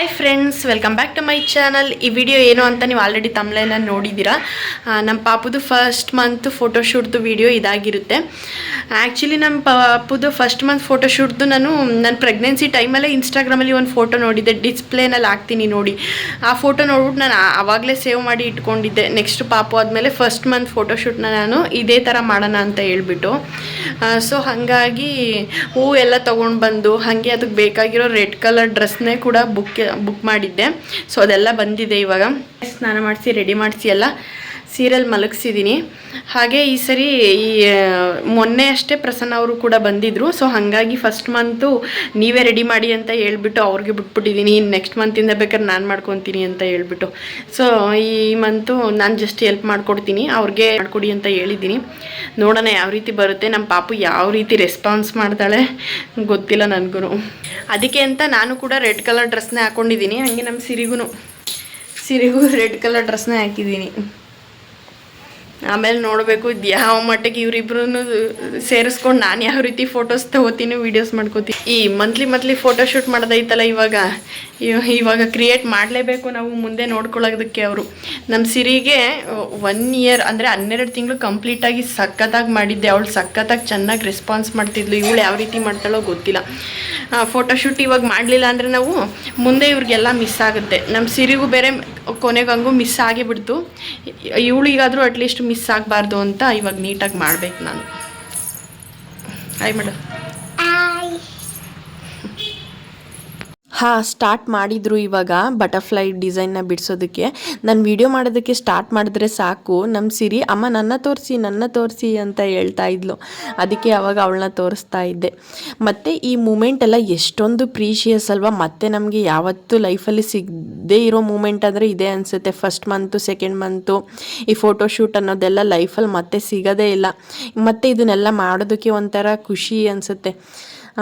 Hi friends, welcome back to my channel. ಈ video ಏನು ಅಂತ ನೀವು ಆಲ್ರೆಡಿ ತಮ್ಲೈನ ನೋಡಿದ್ದೀರಾ. ನಮ್ಮ ಪಾಪುದು ಫಸ್ಟ್ ಮಂತ್ ಫೋಟೋಶೂಟ್ದು ವಿಡಿಯೋ ಇದಾಗಿರುತ್ತೆ. ಆ್ಯಕ್ಚುಲಿ ನಮ್ಮ ಪಾಪುದು ಫಸ್ಟ್ ಮಂತ್ ಫೋಟೋಶೂಟ್ದು ನನ್ನ ಪ್ರೆಗ್ನೆನ್ಸಿ ಟೈಮಲ್ಲೇ ಇನ್ಸ್ಟಾಗ್ರಾಮಲ್ಲಿ ಒಂದು ಫೋಟೋ ನೋಡಿದ್ದೆ. ಡಿಸ್ಪ್ಲೇನಲ್ಲಿ ಹಾಕ್ತೀನಿ ನೋಡಿ. ಆ ಫೋಟೋ ನೋಡ್ಬಿಟ್ಟು ನಾನು ಆವಾಗಲೇ ಸೇವ್ ಮಾಡಿ ಇಟ್ಕೊಂಡಿದ್ದೆ. ನೆಕ್ಸ್ಟ್ ಪಾಪು ಆದಮೇಲೆ ಫಸ್ಟ್ ಮಂತ್ ಫೋಟೋಶೂಟ್ನ ನಾನು ಇದೇ ಥರ ಮಾಡೋಣ ಅಂತ ಹೇಳ್ಬಿಟ್ಟು. ಸೊ ಹಾಗಾಗಿ ಹೂವು ಎಲ್ಲ ತೊಗೊಂಡು ಬಂದು ಹಾಗೆ ಅದಕ್ಕೆ ಬೇಕಾಗಿರೋ ರೆಡ್ ಕಲರ್ ಡ್ರೆಸ್ನೇ ಕೂಡ ಬುಕ್ ಮಾಡಿದ್ದೆ. ಸೊ ಅದೆಲ್ಲ ಬಂದಿದೆ. ಇವಾಗ ಸ್ನಾನ ಮಾಡಿಸಿ ರೆಡಿ ಮಾಡಿಸಿ ಎಲ್ಲ ಸೀರೆಯಲ್ಲಿ ಮಲಗಿಸಿದ್ದೀನಿ. ಹಾಗೆ ಈ ಸರಿ ಮೊನ್ನೆ ಅಷ್ಟೇ ಪ್ರಸನ್ನ ಅವರು ಕೂಡ ಬಂದಿದ್ದರು. ಸೊ ಹಾಗಾಗಿ ಫಸ್ಟ್ ಮಂತು ನೀವೇ ರೆಡಿ ಮಾಡಿ ಅಂತ ಹೇಳ್ಬಿಟ್ಟು ಅವ್ರಿಗೆ ಬಿಟ್ಬಿಟ್ಟಿದ್ದೀನಿ. ನೆಕ್ಸ್ಟ್ ಮಂತಿಂದ ಬೇಕಾದ್ರೆ ನಾನು ಮಾಡ್ಕೊತೀನಿ ಅಂತ ಹೇಳ್ಬಿಟ್ಟು. ಸೊ ಈ ಮಂತು ನಾನು ಜಸ್ಟ್ ಹೆಲ್ಪ್ ಮಾಡಿಕೊಡ್ತೀನಿ, ಅವ್ರಿಗೆ ಮಾಡಿಕೊಡಿ ಅಂತ ಹೇಳಿದ್ದೀನಿ. ನೋಡೋಣ ಯಾವ ರೀತಿ ಬರುತ್ತೆ, ನಮ್ಮ ಪಾಪು ಯಾವ ರೀತಿ ರೆಸ್ಪಾನ್ಸ್ ಮಾಡ್ತಾಳೆ ಗೊತ್ತಿಲ್ಲ ನನಗೂ. ಅದಕ್ಕೆ ಅಂತ ನಾನು ಕೂಡ ರೆಡ್ ಕಲರ್ ಡ್ರೆಸ್ನೇ ಹಾಕ್ಕೊಂಡಿದ್ದೀನಿ. ಹಾಗೆ ನಮ್ಮ ಸಿರಿಗೂ ರೆಡ್ ಕಲರ್ ಡ್ರೆಸ್ನೇ ಹಾಕಿದ್ದೀನಿ. ಆಮೇಲೆ ನೋಡಬೇಕು ಯಾವ ಮಟ್ಟಿಗೆ ಇವರಿಬ್ರು ಸೇರಿಸ್ಕೊಂಡು ನಾನು ಯಾವ ರೀತಿ ಫೋಟೋಸ್ ತೊಗೋತೀನಿ, ವೀಡಿಯೋಸ್ ಮಾಡ್ಕೋತೀನಿ. ಈ ಮಂತ್ಲಿ ಫೋಟೋಶೂಟ್ ಮಾಡೋದೈತಲ್ಲ ಇವಾಗ ಕ್ರಿಯೇಟ್ ಮಾಡಲೇಬೇಕು ನಾವು ಮುಂದೆ ನೋಡ್ಕೊಳ್ಳೋದಕ್ಕೆ. ಅವರು ನಮ್ಮ ಸಿರಿಗೆ 1 ಇಯರ್ ಅಂದರೆ 12 ತಿಂಗಳು ಕಂಪ್ಲೀಟಾಗಿ ಸಖತ್ತಾಗಿ ಮಾಡಿದ್ದೆ. ಅವಳು ಸಖತ್ತಾಗಿ ಚೆನ್ನಾಗಿ ರೆಸ್ಪಾನ್ಸ್ ಮಾಡ್ತಿದ್ಲು. ಇವಳು ಯಾವ ರೀತಿ ಮಾಡ್ತಾಳೋ ಗೊತ್ತಿಲ್ಲ. ಫೋಟೋಶೂಟ್ ಇವಾಗ ಮಾಡಲಿಲ್ಲ ಅಂದರೆ ನಾವು ಮುಂದೆ ಇವ್ರಿಗೆಲ್ಲ ಮಿಸ್ ಆಗುತ್ತೆ. ನಮ್ಮ ಸಿರಿಗೂ ಬೇರೆ ಕೊನೆಗೆ ಹಂಗೂ ಮಿಸ್ ಆಗಿಬಿಡ್ತು. ಇವಳಿಗಾದರೂ ಅಟ್ಲೀಸ್ಟ್ ಮಿಸ್ ಆಗಬಾರ್ದು ಅಂತ ಇವಾಗ ನೀಟಾಗಿ ಮಾಡಬೇಕು ನಾನು. Hi madam. ಸ್ಟಾರ್ಟ್ ಮಾಡಿದ್ರು ಇವಾಗ ಬಟರ್ಫ್ಲೈ ಡಿಸೈನ್ನ ಬಿಡಿಸೋದಕ್ಕೆ. ನಾನು ವಿಡಿಯೋ ಮಾಡೋದಕ್ಕೆ ಸ್ಟಾರ್ಟ್ ಮಾಡಿದ್ರೆ ಸಾಕು, ನಮ್ಮ ಸಿರಿ ಅಮ್ಮ ನನ್ನ ತೋರಿಸಿ ಅಂತ ಹೇಳ್ತಾ ಇದ್ಲು. ಅದಕ್ಕೆ ಅವಾಗ ಅವಳನ್ನ ತೋರಿಸ್ತಾ ಇದ್ದೆ. ಮತ್ತು ಈ ಮೂಮೆಂಟ್ ಎಲ್ಲ ಎಷ್ಟೊಂದು ಪ್ರೀಶಿಯಸ್ ಅಲ್ವಾ. ಮತ್ತೆ ನಮಗೆ ಯಾವತ್ತೂ ಲೈಫಲ್ಲಿ ಸಿಗದೇ ಇರೋ ಮೂಮೆಂಟ್ ಅಂದರೆ ಇದೇ ಅನಿಸುತ್ತೆ. ಫಸ್ಟ್ ಮಂತು ಸೆಕೆಂಡ್ ಮಂತು ಈ ಫೋಟೋಶೂಟ್ ಅನ್ನೋದೆಲ್ಲ ಲೈಫಲ್ಲಿ ಮತ್ತೆ ಸಿಗೋದೇ ಇಲ್ಲ. ಮತ್ತು ಇದನ್ನೆಲ್ಲ ಮಾಡೋದಕ್ಕೆ ಒಂಥರ ಖುಷಿ ಅನಿಸುತ್ತೆ.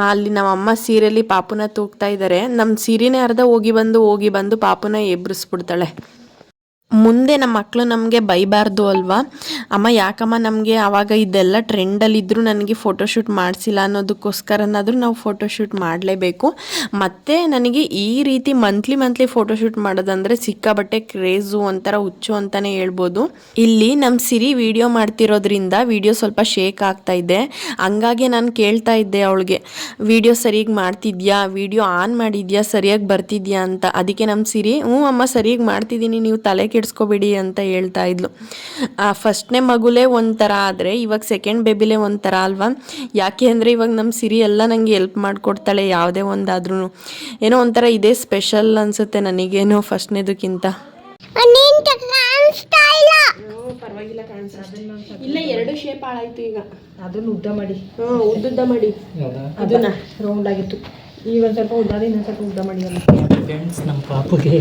ಅಲ್ಲಿ ನಮ್ಮಮ್ಮ ಸೀರೆಯಲ್ಲಿ ಪಾಪುನ ತೂಗ್ತಾ ಇದ್ದಾರೆ. ನಮ್ಮ ಸೀರೆನೇ ಅರ್ಧ ಹೋಗಿ ಬಂದು ಪಾಪುನ ಎಬ್ಬಿಸ್ಬಿಡ್ತಾಳೆ. ಮುಂದೆ ನಮ್ಮ ಮಕ್ಕಳು ನಮಗೆ ಬೈಬಾರ್ದು ಅಲ್ವಾ. ಅಮ್ಮ ಯಾಕಮ್ಮ ನಮಗೆ ಆವಾಗ ಇದೆಲ್ಲ ಟ್ರೆಂಡಲ್ಲಿದ್ದರೂ ನನಗೆ ಫೋಟೋಶೂಟ್ ಮಾಡಿಸಿಲ್ಲ ಅನ್ನೋದಕ್ಕೋಸ್ಕರನಾದರೂ ನಾವು ಫೋಟೋಶೂಟ್ ಮಾಡಲೇಬೇಕು. ಮತ್ತು ನನಗೆ ಈ ರೀತಿ ಮಂತ್ಲಿ ಫೋಟೋಶೂಟ್ ಮಾಡೋದಂದರೆ ಸಿಕ್ಕಾಬಟ್ಟೆ ಕ್ರೇಜು, ಒಂಥರ ಹುಚ್ಚು ಅಂತಲೇ ಹೇಳ್ಬೋದು. ಇಲ್ಲಿ ನಮ್ಮ ಸಿರಿ ವಿಡಿಯೋ ಮಾಡ್ತಿರೋದ್ರಿಂದ ವಿಡಿಯೋ ಸ್ವಲ್ಪ ಶೇಕ್ ಆಗ್ತಾ ಇದೆ. ಹಂಗಾಗಿ ನಾನು ಕೇಳ್ತಾ ಇದ್ದೆ ಅವಳಿಗೆ, ವಿಡಿಯೋ ಸರಿಯಾಗಿ ಮಾಡ್ತಿದ್ಯಾ, ವಿಡಿಯೋ ಆನ್ ಮಾಡಿದ್ಯಾ, ಸರಿಯಾಗಿ ಬರ್ತಿದ್ಯಾ ಅಂತ. ಅದಕ್ಕೆ ನಮ್ಮ ಸಿರಿ ಹ್ಞೂ ಅಮ್ಮ ಸರಿಯಾಗಿ ಮಾಡ್ತಿದ್ದೀನಿ, ನೀವು ತಲೆ ಕೆಡಿಸ್ಕೋಬೇಡಿ ಅಂತ ಹೇಳ್ತಾ ಇದ್ಲು. ಫಸ್ಟ್ನೇ ಮಗುಲೇ ಒಂಥರ ಆದರೆ ಇವಾಗ ಸೆಕೆಂಡ್ ಬೇಬಿಲೇ ಒಂಥರ ಅಲ್ವಾ. ಯಾಕೆ ಅಂದರೆ ಇವಾಗ ನಮ್ಮ ಸಿರಿ ಎಲ್ಲ ನನಗೆ ಹೆಲ್ಪ್ ಮಾಡಿಕೊಡ್ತಾಳೆ. ಯಾವುದೇ ಒಂದಾದ್ರೂ ಏನೋ ಒಂಥರ ಇದೇ ಸ್ಪೆಷಲ್ ಅನಿಸುತ್ತೆ ನನಗೇನೋ ಫಸ್ಟ್ನೇದಕ್ಕಿಂತ. ಪರವಾಗಿಲ್ಲ ಇಲ್ಲ, 2 ಶೇಪ್ ಹಾಳಾಯ್ತು. ಈಗ ಅದನ್ನು ಉದ್ದ ಮಾಡಿ ಉದ್ದುದ್ದ ಮಾಡಿ ಅದನ್ನ ರೌಂಡ್ ಆಗಿತ್ತು. ಈಗ ಒಂದು ಸ್ವಲ್ಪ ಉದ್ದ, ಇನ್ನೊಂದು ಸ್ವಲ್ಪ ಉದ್ದ ಮಾಡಿ. ನಮ್ಮ ಪಾಪುಗೆ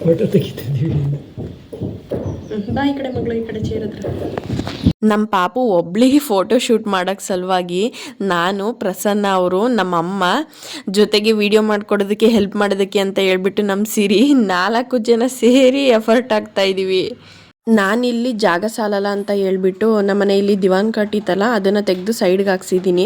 ಫೋಟೋ ತೆಗಿತಿದ್ದೀವಿ. ಬಾ ಈ ಕಡೆ ಮಗಳು, ಈ ಕಡೆ ಚೇರ್ ಹತ್ರ. ನಮ್ಮ ಪಾಪು ಒಬ್ಳಿಗೆ ಫೋಟೋ ಶೂಟ್ ಮಾಡೋಕ್ಕೆ ಸಲುವಾಗಿ ನಾನು, ಪ್ರಸನ್ನ ಅವರು, ನಮ್ಮಮ್ಮ ಜೊತೆಗೆ ವಿಡಿಯೋ ಮಾಡ್ಕೊಡೋದಕ್ಕೆ ಹೆಲ್ಪ್ ಮಾಡೋದಕ್ಕೆ ಅಂತ ಹೇಳ್ಬಿಟ್ಟು ನಮ್ಮ ಸಿರಿ 4 ಜನ ಸೇರಿ ಎಫರ್ಟ್ ಆಗ್ತಾ ಇದ್ದೀವಿ. ನಾನಿಲ್ಲಿ ಜಾಗ ಸಾಲಲ್ಲ ಅಂತ ಹೇಳ್ಬಿಟ್ಟು ನಮ್ಮನೆ ಇಲ್ಲಿ ದಿವಾನ್ ಕಾಟ್ ಇತ್ತಲ್ಲ ಅದನ್ನು ತೆಗೆದು ಸೈಡ್ಗೆ ಹಾಕ್ಸಿದ್ದೀನಿ.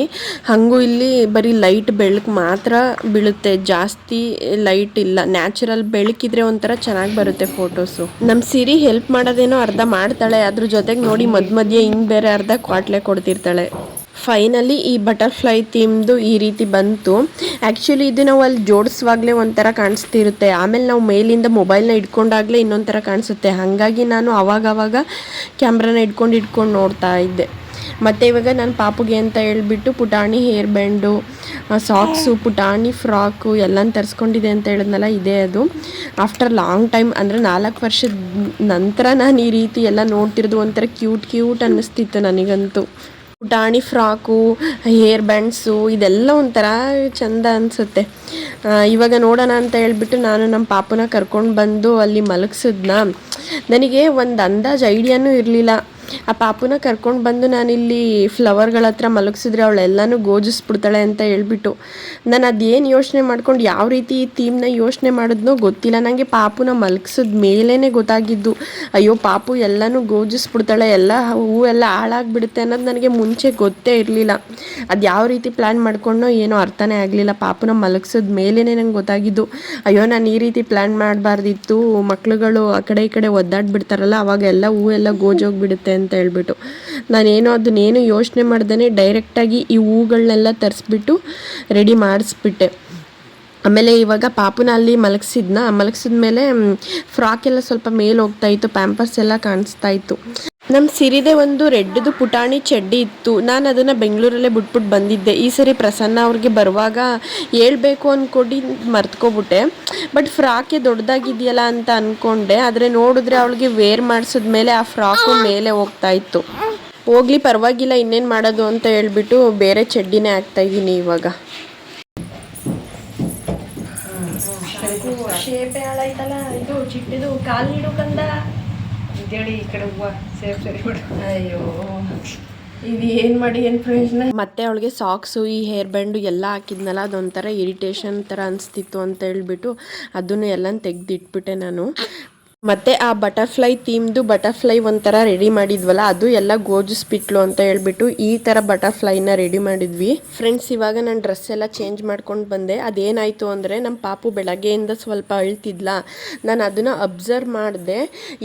ಹಾಗೂ ಇಲ್ಲಿ ಬರೀ ಲೈಟ್ ಬೆಳಕು ಮಾತ್ರ ಬೀಳುತ್ತೆ, ಜಾಸ್ತಿ ಲೈಟ್ ಇಲ್ಲ. ನ್ಯಾಚುರಲ್ ಬೆಳಕಿದ್ರೆ ಒಂಥರ ಚೆನ್ನಾಗಿ ಬರುತ್ತೆ ಫೋಟೋಸು. ನಮ್ಮ ಸಿರಿ ಹೆಲ್ಪ್ ಮಾಡೋದೇನೋ ಅರ್ಧ ಮಾಡ್ತಾಳೆ, ಅದ್ರ ಜೊತೆಗೆ ನೋಡಿ ಮಧ್ಯೆ ಹಿಂಗೆ ಬೇರೆ ಅರ್ಧ ಕ್ವಾಟ್ಲೆ ಕೊಡ್ತಿರ್ತಾಳೆ. ಫೈನಲಿ ಈ ಬಟರ್ಫ್ಲೈ ಥೀಮ್ದು ಈ ರೀತಿ ಬಂತು. ಆ್ಯಕ್ಚುಲಿ ಇದು ನಾವು ಅಲ್ಲಿ ಜೋಡಿಸುವಾಗಲೇ ಒಂಥರ ಕಾಣಿಸ್ತಿರುತ್ತೆ, ಆಮೇಲೆ ನಾವು ಮೇಲಿಂದ ಮೊಬೈಲ್ನ ಇಟ್ಕೊಂಡಾಗಲೇ ಇನ್ನೊಂಥರ ಕಾಣಿಸುತ್ತೆ. ಹಾಗಾಗಿ ನಾನು ಆವಾಗ ಕ್ಯಾಮ್ರಾನ ಇಟ್ಕೊಂಡು ನೋಡ್ತಾ ಇದ್ದೆ. ಮತ್ತು ಇವಾಗ ನಾನು ಪಾಪುಗೆ ಅಂತ ಹೇಳ್ಬಿಟ್ಟು ಪುಟಾಣಿ ಹೇರ್ ಬ್ಯಾಂಡು, ಸಾಕ್ಸು, ಪುಟಾಣಿ ಫ್ರಾಕು ಎಲ್ಲನೂ ತರಿಸ್ಕೊಂಡಿದೆ ಅಂತ ಹೇಳಿದ್ನಲ್ಲ, ಇದೇ ಅದು. ಆಫ್ಟರ್ ಲಾಂಗ್ ಟೈಮ್ ಅಂದರೆ 4 ವರ್ಷದ ನಂತರ ನಾನು ಈ ರೀತಿ ಎಲ್ಲ ನೋಡ್ತಿರೋದು. ಒಂಥರ ಕ್ಯೂಟ್ ಅನ್ನಿಸ್ತಿತ್ತು ನನಗಂತೂ. ಪುಟಾಣಿ ಫ್ರಾಕು, ಹೇರ್ ಬ್ಯಾಂಡ್ಸು ಇದೆಲ್ಲ ಒಂಥರ ಚೆಂದ ಅನಿಸುತ್ತೆ. ಇವಾಗ ನೋಡೋಣ ಅಂತ ಹೇಳ್ಬಿಟ್ಟು ನಾನು ನಮ್ಮ ಪಾಪುನ ಕರ್ಕೊಂಡು ಬಂದು ಅಲ್ಲಿ ಮಲಗಿಸಿದ್ನ. ನನಗೆ ಒಂದು ಅಂದಾಜು ಐಡಿಯಾನೂ ಇರಲಿಲ್ಲ ಆ ಪಾಪುನ ಕರ್ಕೊಂಡು ಬಂದು ನಾನಿಲ್ಲಿ ಫ್ಲವರ್ಗಳ ಹತ್ರ ಮಲಗಿಸಿದ್ರೆ ಅವಳೆಲ್ಲನೂ ಗೋಜಿಸ್ಬಿಡ್ತಾಳೆ ಅಂತ ಹೇಳ್ಬಿಟ್ಟು ನಾನು ಅದೇನು ಯೋಚನೆ ಮಾಡ್ಕೊಂಡು ಯಾವ ರೀತಿ ಈ ಥೀಮ್ನ ಯೋಚನೆ ಮಾಡಿದ್ನೋ ಗೊತ್ತಿಲ್ಲ. ನನಗೆ ಪಾಪುನ ಮಲಗಿಸಿದ ಮೇಲೇ ಗೊತ್ತಾಗಿದ್ದು ಅಯ್ಯೋ ಪಾಪು ಎಲ್ಲನೂ ಗೋಜಿಸ್ಬಿಡ್ತಾಳೆ, ಎಲ್ಲ ಹೂವೆಲ್ಲ ಹಾಳಾಗಿಬಿಡುತ್ತೆ ಅನ್ನೋದು ನನಗೆ ಮುಂಚೆ ಗೊತ್ತೇ ಇರಲಿಲ್ಲ. ಅದು ಯಾವ ರೀತಿ ಪ್ಲ್ಯಾನ್ ಮಾಡ್ಕೊಂಡೋ ಏನೋ ಅರ್ಥನೇ ಆಗಲಿಲ್ಲ. ಪಾಪುನ ಮಲಗಿಸಿದ ಮೇಲೇ ನಂಗೆ ಗೊತ್ತಾಗಿದ್ದು ಅಯ್ಯೋ ನಾನು ಈ ರೀತಿ ಪ್ಲ್ಯಾನ್ ಮಾಡಬಾರ್ದಿತ್ತು, ಮಕ್ಳುಗಳು ಆ ಕಡೆ ಈ ಕಡೆ ಒದ್ದಾಡ್ಬಿಡ್ತಾರಲ್ಲ ಅವಾಗ ಎಲ್ಲ ಹೂವೆಲ್ಲ ಗೋಜೋಗಿಬಿಡುತ್ತೆ ಅಂತ ಹೇಳ್ಬಿಟ್ಟು ನಾನೇನೋ ಅದನ್ನೇನು ಯೋಚನೆ ಮಾಡ್ದೇ ಡೈರೆಕ್ಟಾಗಿ ಈ ಹೂಗಳನ್ನೆಲ್ಲ ತರಿಸ್ಬಿಟ್ಟು ರೆಡಿ ಮಾಡಿಸ್ಬಿಟ್ಟೆ. ಆಮೇಲೆ ಇವಾಗ ಪಾಪುನ ಅಲ್ಲಿ ಮಲಗಿಸಿದ ಮೇಲೆ ಫ್ರಾಕ್ ಎಲ್ಲ ಸ್ವಲ್ಪ ಮೇಲೆ ಹೋಗ್ತಾಯಿತ್ತು, ಪ್ಯಾಂಪರ್ಸ್ ಎಲ್ಲ ಕಾಣಿಸ್ತಾ ಇತ್ತು. ನಮ್ಮ ಸಿರಿದೆ ಒಂದು ರೆಡ್ದು ಪುಟಾಣಿ ಚಡ್ಡಿ ಇತ್ತು, ನಾನು ಅದನ್ನು ಬೆಂಗಳೂರಲ್ಲೇ ಬಿಟ್ಬಿಟ್ಟು ಬಂದಿದ್ದೆ. ಈ ಸರಿ ಪ್ರಸನ್ನ ಅವ್ರಿಗೆ ಬರುವಾಗ ಹೇಳ್ಬೇಕು ಅಂದ್ಕೊಂಡು ಮರ್ತ್ಕೊಬಿಟ್ಟೆ. ಬಟ್ ಫ್ರಾಕೆ ದೊಡ್ಡದಾಗಿದೆಯಲ್ಲ ಅಂತ ಅಂದ್ಕೊಂಡೆ, ಆದರೆ ನೋಡಿದ್ರೆ ಅವಳಿಗೆ ವೇರ್ ಮಾಡಿಸಿದ್ಮೇಲೆ ಆ ಫ್ರಾಕು ಮೇಲೆ ಹೋಗ್ತಾ ಇತ್ತು. ಹೋಗ್ಲಿ ಪರವಾಗಿಲ್ಲ, ಇನ್ನೇನು ಮಾಡೋದು ಅಂತ ಹೇಳ್ಬಿಟ್ಟು ಬೇರೆ ಚಡ್ಡಿನೇ ಹಾಕ್ತಾಯಿದ್ದೀನಿ ಇವಾಗ. ಶೇಪೆ ಹಾಳಾಯ್ತಲ್ಲ, ಇದು ಚಿಟ್ಟಿದು ಕಾಲು ನೀಡುಕಂದ ಅಂತೇಳಿ ಈ ಕಡೆ ಹೂವು ಸೇಫ್ ಸರಿ ಬಿಡು. ಅಯ್ಯೋ ಇದು ಏನು ಮಾಡಿ ಏನು ಪ್ರಯೋಜನ. ಮತ್ತೆ ಅವಳಿಗೆ ಸಾಕ್ಸು ಈ ಹೇರ್ ಬ್ಯಾಂಡು ಎಲ್ಲ ಹಾಕಿದ್ನಲ್ಲ ಅದೊಂಥರ ಇರಿಟೇಷನ್ ಥರ ಅನಿಸ್ತಿತ್ತು ಅಂತ ಹೇಳ್ಬಿಟ್ಟು ಅದನ್ನು ಎಲ್ಲ ತೆಗೆದಿಟ್ಬಿಟ್ಟೆ ನಾನು. ಮತ್ತು ಆ ಬಟರ್ಫ್ಲೈ ಥೀಮ್ದು ಬಟರ್ಫ್ಲೈ ಒಂಥರ ರೆಡಿ ಮಾಡಿದ್ವಲ್ಲ ಅದು ಎಲ್ಲ ಗೋಜಿಸ್ಬಿಟ್ಲು ಅಂತ ಹೇಳ್ಬಿಟ್ಟು ಈ ಥರ ಬಟರ್ಫ್ಲೈನ ರೆಡಿ ಮಾಡಿದ್ವಿ. ಫ್ರೆಂಡ್ಸ್ ಇವಾಗ ನಾನು ಡ್ರೆಸ್ ಎಲ್ಲ ಚೇಂಜ್ ಮಾಡ್ಕೊಂಡು ಬಂದೆ. ಅದೇನಾಯಿತು ಅಂದರೆ ನಮ್ಮ ಪಾಪು ಬೆಳಗ್ಗೆಯಿಂದ ಸ್ವಲ್ಪ ಅಳ್ತಿದ್ಲ, ನಾನು ಅದನ್ನು ಅಬ್ಸರ್ವ್ ಮಾಡಿದೆ.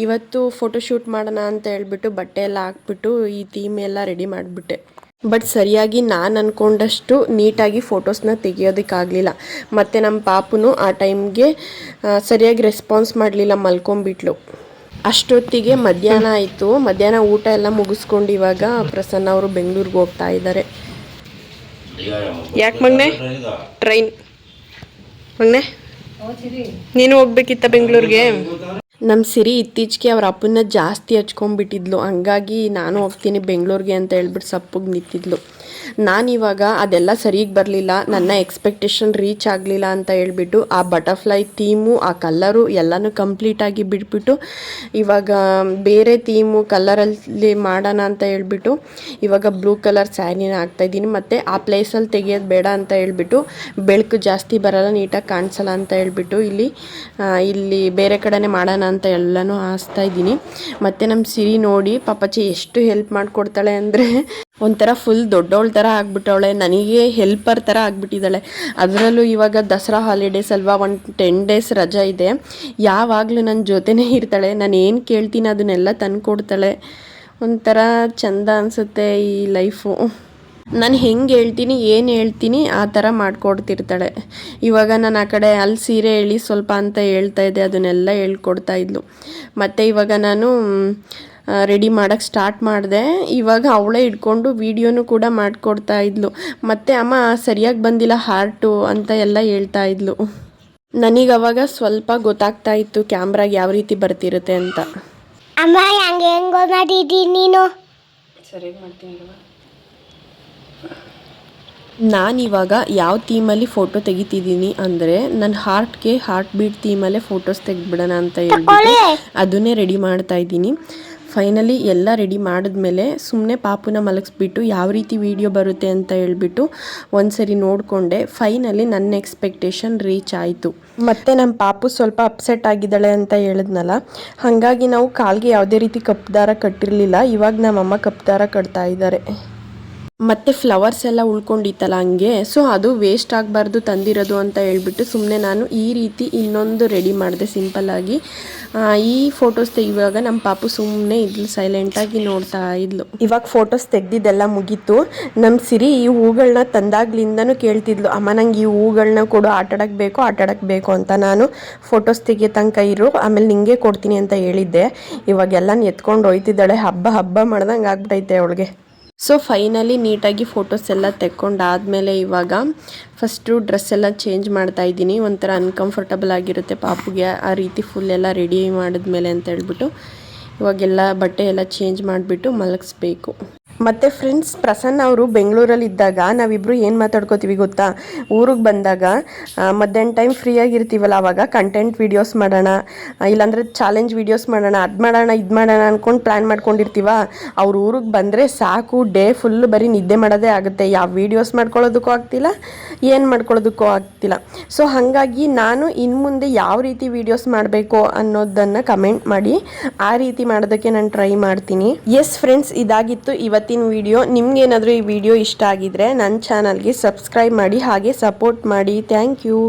ಇವತ್ತು ಫೋಟೋಶೂಟ್ ಮಾಡೋಣ ಅಂತ ಹೇಳ್ಬಿಟ್ಟು ಬಟ್ಟೆ ಎಲ್ಲ ಹಾಕ್ಬಿಟ್ಟು ಈ ಥೀಮ್ ಎಲ್ಲ ರೆಡಿ ಮಾಡಿಬಿಟ್ಟೆ. ಬಟ್ ಸರಿಯಾಗಿ ನಾನು ಅಂದ್ಕೊಂಡಷ್ಟು ನೀಟಾಗಿ ಫೋಟೋಸ್ನ ತೆಗಿಯೋದಕ್ಕಾಗಲಿಲ್ಲ. ಮತ್ತು ನಮ್ಮ ಪಾಪುನು ಆ ಟೈಮ್ಗೆ ಸರಿಯಾಗಿ ರೆಸ್ಪಾನ್ಸ್ ಮಾಡಲಿಲ್ಲ, ಮಲ್ಕೊಂಬಿಟ್ಲು. ಅಷ್ಟೊತ್ತಿಗೆ ಮಧ್ಯಾಹ್ನ ಆಯಿತು. ಮಧ್ಯಾಹ್ನ ಊಟ ಎಲ್ಲ ಮುಗಿಸ್ಕೊಂಡು ಇವಾಗ ಪ್ರಸನ್ನ ಅವರು ಬೆಂಗಳೂರಿಗೆ ಹೋಗ್ತಾ ಇದ್ದಾರೆ. ಯಾಕೆ ಮಗ್ನೆ ಟ್ರೈನ್ ಮಗ್ನೆ ನೀನು ಹೋಗ್ಬೇಕಿತ್ತ ಬೆಂಗಳೂರಿಗೆ? ನಮ್ಮ ಸಿರಿ ಇತ್ತೀಚೆಗೆ ಅವ್ರ ಅಪ್ಪನ್ನ ಜಾಸ್ತಿ ಹಚ್ಕೊಂಡ್ಬಿಟ್ಟಿದ್ಲು, ಹಂಗಾಗಿ ನಾನು ಹೋಗ್ತೀನಿ ಬೆಂಗಳೂರಿಗೆ ಅಂತ ಹೇಳ್ಬಿಟ್ಟು ಸಪ್ಪಗೆ ನಿಂತಿದ್ಲು. ನಾನಿವಾಗ ಅದೆಲ್ಲ ಸರಿಗೆ ಬರಲಿಲ್ಲ, ನನ್ನ ಎಕ್ಸ್ಪೆಕ್ಟೇಷನ್ ರೀಚ್ ಆಗಲಿಲ್ಲ ಅಂತ ಹೇಳ್ಬಿಟ್ಟು ಆ ಬಟರ್ಫ್ಲೈ ಥೀಮು ಆ ಕಲ್ಲರು ಎಲ್ಲನೂ ಕಂಪ್ಲೀಟಾಗಿ ಬಿಟ್ಬಿಟ್ಟು ಇವಾಗ ಬೇರೆ ಥೀಮು ಕಲರಲ್ಲಿ ಮಾಡೋಣ ಅಂತ ಹೇಳ್ಬಿಟ್ಟು ಇವಾಗ ಬ್ಲೂ ಕಲರ್ ಸ್ಯಾರಿನ ಹಾಕ್ತಾಯಿದ್ದೀನಿ. ಮತ್ತು ಆ ಪ್ಲೇಸಲ್ಲಿ ತೆಗಿಯೋದು ಬೇಡ ಅಂತ ಹೇಳ್ಬಿಟ್ಟು ಬೆಳಕು ಜಾಸ್ತಿ ಬರೋಲ್ಲ, ನೀಟಾಗಿ ಕಾಣಿಸಲ್ಲ ಅಂತ ಹೇಳ್ಬಿಟ್ಟು ಇಲ್ಲಿ ಬೇರೆ ಕಡೆನೇ ಮಾಡೋಣ ಅಂತ ಎಲ್ಲನೂ ಹಾಸ್ತಾ ಇದ್ದೀನಿ. ಮತ್ತು ನಮ್ಮ ಸಿರಿ ನೋಡಿ ಪಾಪಚ್ಚಿ ಎಷ್ಟು ಹೆಲ್ಪ್ ಮಾಡಿಕೊಡ್ತಾಳೆ ಅಂದರೆ ಒಂಥರ ಫುಲ್ ದೊಡ್ಡವಳ ಥರ ಆಗ್ಬಿಟ್ಟವಳೆ, ನನಗೆ ಹೆಲ್ಪರ್ ಥರ ಆಗಿಬಿಟ್ಟಿದ್ದಾಳೆ. ಅದರಲ್ಲೂ ಇವಾಗ ದಸರಾ ಹಾಲಿಡೇಸ್ ಅಲ್ವಾ, 10 days ರಜಾ ಇದೆ. ಯಾವಾಗಲೂ ನನ್ನ ಜೊತೆನೇ ಇರ್ತಾಳೆ, ನಾನು ಏನು ಕೇಳ್ತೀನಿ ಅದನ್ನೆಲ್ಲ ತಂದು ಕೊಡ್ತಾಳೆ. ಒಂಥರ ಚೆಂದ ಅನಿಸುತ್ತೆ ಈ ಲೈಫು. ನಾನು ಹೆಂಗೆ ಹೇಳ್ತೀನಿ ಏನು ಹೇಳ್ತೀನಿ ಆ ಥರ ಮಾಡಿಕೊಡ್ತಿರ್ತಾಳೆ. ಇವಾಗ ನಾನು ಆ ಕಡೆ ಅಲ್ಲಿ ಸೀರೆ ಹೇಳಿ ಸ್ವಲ್ಪ ಅಂತ ಹೇಳ್ತಾ ಇದ್ದೆ, ಅದನ್ನೆಲ್ಲ ಹೇಳ್ಕೊಡ್ತಾ ಇದ್ಲು. ಮತ್ತು ಇವಾಗ ನಾನು ರೆಡಿ ಮಾಡೋಕ್ಕೆ ಸ್ಟಾರ್ಟ್ ಮಾಡಿದೆ. ಇವಾಗ ಅವಳೇ ಇಟ್ಕೊಂಡು ವೀಡಿಯೋನು ಕೂಡ ಮಾಡಿಕೊಡ್ತಾ ಇದ್ಲು. ಮತ್ತು ಅಮ್ಮ ಸರಿಯಾಗಿ ಬಂದಿಲ್ಲ ಹಾರ್ಟು ಅಂತ ಎಲ್ಲ ಹೇಳ್ತಾ ಇದ್ಲು. ನನಗೆ ಅವಾಗ ಸ್ವಲ್ಪ ಗೊತ್ತಾಗ್ತಾ ಇತ್ತು ಕ್ಯಾಮ್ರಾಗೆ ಯಾವ ರೀತಿ ಬರ್ತಿರುತ್ತೆ ಅಂತ. ಅಮ್ಮ ಹೆಂಗೆ ಮಾಡಿದ್ದೀನಿ ನೀನು? ಸರಿಯಾಗಿ ಮಾಡ್ತೀನಿ. ನಾನಿವಾಗ ಯಾವ ಥೀಮಲ್ಲಿ ಫೋಟೋ ತೆಗಿತಿದ್ದೀನಿ ಅಂದರೆ ನನ್ನ ಹಾರ್ಟ್ಗೆ ಹಾರ್ಟ್ ಬೀಟ್ ಥೀಮಲ್ಲೇ ಫೋಟೋಸ್ ತೆಗೆದ್ಬಿಡೋಣ ಅಂತ ಹೇಳ್ಬಿಟ್ಟು ಅದನ್ನೇ ರೆಡಿ ಮಾಡ್ತಾ ಇದ್ದೀನಿ. ಫೈನಲಿ ಎಲ್ಲ ರೆಡಿ ಮಾಡಿದ್ಮೇಲೆ ಸುಮ್ಮನೆ ಪಾಪುನ ಮಲಗಿಸ್ಬಿಟ್ಟು ಯಾವ ರೀತಿ ವಿಡಿಯೋ ಬರುತ್ತೆ ಅಂತ ಹೇಳ್ಬಿಟ್ಟು ಒಂದ್ಸರಿ ನೋಡಿಕೊಂಡೆ. ಫೈನಲಿ ನನ್ನ ಎಕ್ಸ್ಪೆಕ್ಟೇಷನ್ ರೀಚ್ ಆಯಿತು. ಮತ್ತು ನಮ್ಮ ಪಾಪು ಸ್ವಲ್ಪ ಅಪ್ಸೆಟ್ ಆಗಿದ್ದಾಳೆ ಅಂತ ಹೇಳಿದ್ನಲ್ಲ, ಹಾಗಾಗಿ ನಾವು ಕಾಲಿಗೆ ಯಾವುದೇ ರೀತಿ ಕಪ್ಪು ದಾರ ಕಟ್ಟಿರಲಿಲ್ಲ. ಇವಾಗ ನಮ್ಮಮ್ಮ ಕಪ್ಪು ದಾರ ಕಟ್ತಾ ಇದ್ದಾರೆ. ಮತ್ತು ಫ್ಲವರ್ಸ್ ಎಲ್ಲ ಉಳ್ಕೊಂಡಿತ್ತಲ್ಲ ಹಂಗೆ, ಸೊ ಅದು ವೇಸ್ಟ್ ಆಗಬಾರ್ದು ತಂದಿರೋದು ಅಂತ ಹೇಳ್ಬಿಟ್ಟು ಸುಮ್ಮನೆ ನಾನು ಈ ರೀತಿ ಇನ್ನೊಂದು ರೆಡಿ ಮಾಡಿದೆ ಸಿಂಪಲ್ಲಾಗಿ. ಈ ಫೋಟೋಸ್ ತೆಗಿವಾಗ ನಮ್ಮ ಪಾಪು ಸುಮ್ಮನೆ ಇದ್ಲು, ಸೈಲೆಂಟಾಗಿ ನೋಡ್ತಾ ಇದ್ಲು. ಇವಾಗ ಫೋಟೋಸ್ ತೆಗ್ದಿದ್ದೆಲ್ಲ ಮುಗೀತು. ನಮ್ಮ ಸಿರಿ ಈ ಹೂಗಳನ್ನ ತಂದಾಗ್ಲಿಂದನೂ ಕೇಳ್ತಿದ್ಲು, ಅಮ್ಮ ನಂಗೆ ಈ ಹೂಗಳನ್ನ ಕೊಡು, ಆಟಾಡಕ್ಕೆ ಬೇಕು ಅಂತ. ನಾನು ಫೋಟೋಸ್ ತೆಗಿಯೋ ತನಕ ಇರು, ಆಮೇಲೆ ನಿಂಗೆ ಕೊಡ್ತೀನಿ ಅಂತ ಹೇಳಿದ್ದೆ. ಇವಾಗೆಲ್ಲ ಎತ್ಕೊಂಡು ಹೋಯ್ತಿದ್ದಾಳೆ, ಹಬ್ಬ ಮಾಡ್ದಂಗೆ ಆಗ್ಬಿಟ್ಟೈತೆ ಅವಳಿಗೆ. ಸೊ ಫೈನಲಿ ನೀಟಾಗಿ ಫೋಟೋಸ್ ಎಲ್ಲ ತೆಕ್ಕೊಂಡಾದಮೇಲೆ ಇವಾಗ ಫಸ್ಟು ಡ್ರೆಸ್ ಎಲ್ಲ ಚೇಂಜ್ ಮಾಡ್ತಾ ಇದ್ದೀನಿ. ಒಂಥರ ಅನ್ಕಂಫರ್ಟಬಲ್ ಆಗಿರುತ್ತೆ ಪಾಪುಗೆ ಆ ರೀತಿ ಫುಲ್ ಎಲ್ಲ ರೆಡಿ ಮಾಡಿದ್ಮೇಲೆ ಅಂತ ಹೇಳ್ಬಿಟ್ಟು ಇವಾಗೆಲ್ಲ ಬಟ್ಟೆ ಎಲ್ಲ ಚೇಂಜ್ ಮಾಡಿಬಿಟ್ಟು ಮಲಗಿಸ್ಬೇಕು. ಮತ್ತು ಫ್ರೆಂಡ್ಸ್ ಪ್ರಸನ್ನ ಅವರು ಬೆಂಗಳೂರಲ್ಲಿದ್ದಾಗ ನಾವಿಬ್ಬರು ಏನು ಮಾತಾಡ್ಕೋತೀವಿ ಗೊತ್ತಾ, ಊರಿಗೆ ಬಂದಾಗ ಮಧ್ಯಾಹ್ನ ಟೈಮ್ ಫ್ರೀ ಆಗಿರ್ತೀವಲ್ಲ ಆವಾಗ ಕಂಟೆಂಟ್ ವೀಡಿಯೋಸ್ ಮಾಡೋಣ, ಇಲ್ಲಾಂದರೆ ಚಾಲೆಂಜ್ ವೀಡಿಯೋಸ್ ಮಾಡೋಣ, ಅದು ಮಾಡೋಣ ಇದು ಮಾಡೋಣ ಅಂದ್ಕೊಂಡು ಪ್ಲ್ಯಾನ್ ಮಾಡ್ಕೊಂಡಿರ್ತೀವ. ಅವ್ರು ಊರಿಗೆ ಬಂದರೆ ಸಾಕು, ಡೇ ಫುಲ್ಲು ಬರೀ ನಿದ್ದೆ ಮಾಡೋದೇ ಆಗುತ್ತೆ. ಯಾವ ವೀಡಿಯೋಸ್ ಮಾಡ್ಕೊಳ್ಳೋದಕ್ಕೂ ಆಗ್ತಿಲ್ಲ, ಏನು ಮಾಡ್ಕೊಳ್ಳೋದಕ್ಕೂ ಆಗ್ತಿಲ್ಲ. ಸೊ ಹಾಗಾಗಿ ನಾನು ಇನ್ನು ಮುಂದೆ ಯಾವ ರೀತಿ ವೀಡಿಯೋಸ್ ಮಾಡಬೇಕು ಅನ್ನೋದನ್ನು ಕಮೆಂಟ್ ಮಾಡಿ, ಆ ರೀತಿ ಮಾಡೋದಕ್ಕೆ ನಾನು ಟ್ರೈ ಮಾಡ್ತೀನಿ. ಎಸ್ ಫ್ರೆಂಡ್ಸ್, ಇದಾಗಿತ್ತು ಇವತ್ತಿನ ವಿಡಿಯೋ. ನಿಮ್ಗೇನಾದರೂ ಈ ವಿಡಿಯೋ ಇಷ್ಟ ಆಗಿದ್ರೆ ನನ್ನ ಚಾನಲ್ಗೆ ಸಬ್ಸ್ಕ್ರೈಬ್ ಮಾಡಿ, ಹಾಗೆ ಸಪೋರ್ಟ್ ಮಾಡಿ. Thank you.